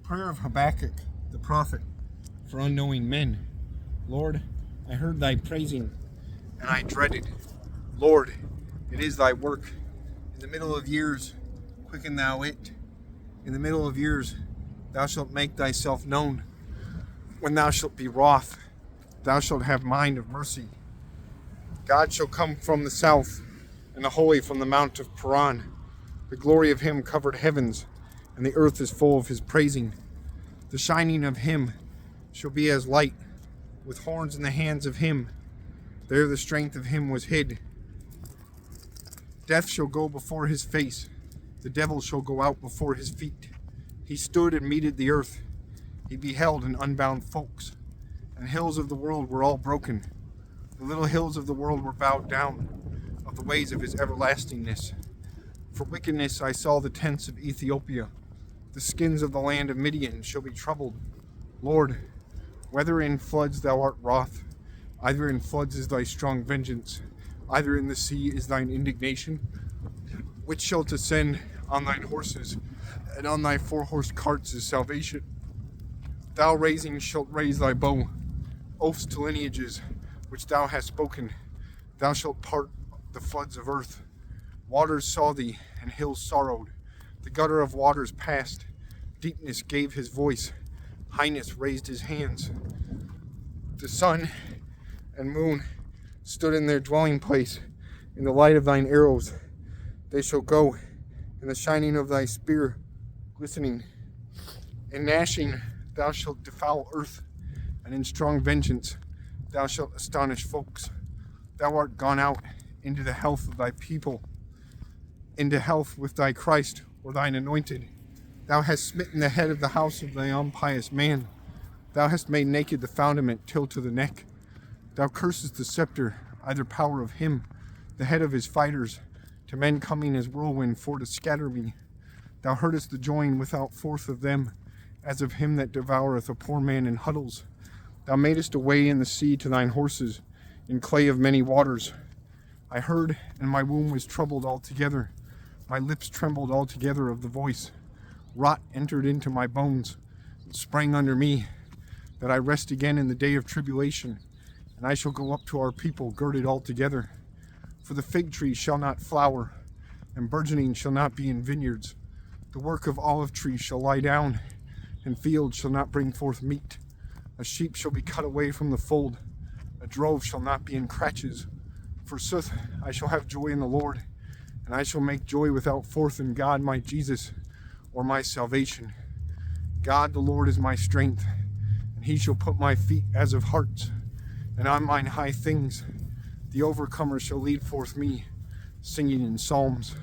Prayer of Habakkuk, the prophet, for unknowing men. Lord, I heard thy praising, and I dreaded. Lord, it is thy work. In the middle of years, quicken thou it. In the middle of years, thou shalt make thyself known. When thou shalt be wroth, thou shalt have mind of mercy. God shall come from the south, and the holy from the mount of Paran. The glory of him covered heavens, and the earth is full of his praising. The shining of him shall be as light, with horns in the hands of him. There the strength of him was hid. Death shall go before his face, the devil shall go out before his feet. He stood and meted the earth. He beheld and unbound folks, and hills of the world were all broken. The little hills of the world were bowed down of the ways of his everlastingness. For wickedness I saw the tents of Ethiopia. The skins of the land of Midian shall be troubled. Lord, whether in floods thou art wroth, either in floods is thy strong vengeance, either in the sea is thine indignation, which shall descend on thine horses, and on thy 4-horsed carts is salvation. Thou raising shalt raise thy bow, oaths to lineages, which thou hast spoken. Thou shalt part the floods of earth. Waters saw thee, and hills sorrowed. The gutter of waters passed. Deepness gave his voice. Highness raised his hands. The sun and moon stood in their dwelling place. In the light of thine arrows they shall go, in the shining of thy spear glistening. In gnashing thou shalt defoul earth, and in strong vengeance thou shalt astonish folks. Thou art gone out into the health of thy people, into health with thy Christ or thine anointed. Thou hast smitten the head of the house of thy impious man. Thou hast made naked the foundament till to the neck. Thou cursest the scepter, either power of him, the head of his fighters, to men coming as whirlwind for to scatter me. Thou hurtest the join without force of them, as of him that devoureth a poor man in huddles. Thou madest a way in the sea to thine horses, in clay of many waters. I heard, and my womb was troubled altogether. My lips trembled altogether of the voice. Rot entered into my bones, and sprang under me, that I rest again in the day of tribulation. And I shall go up to our people girded altogether. For the fig tree shall not flower, and burgeoning shall not be in vineyards. The work of olive trees shall lie down, and fields shall not bring forth meat. A sheep shall be cut away from the fold. A drove shall not be in cratches. Forsooth, I shall have joy in the Lord, and I shall make joy without forth in God my Jesus, or my salvation. God the Lord is my strength, and he shall put my feet as of harts, and on mine high things the overcomer shall lead forth me, singing in psalms.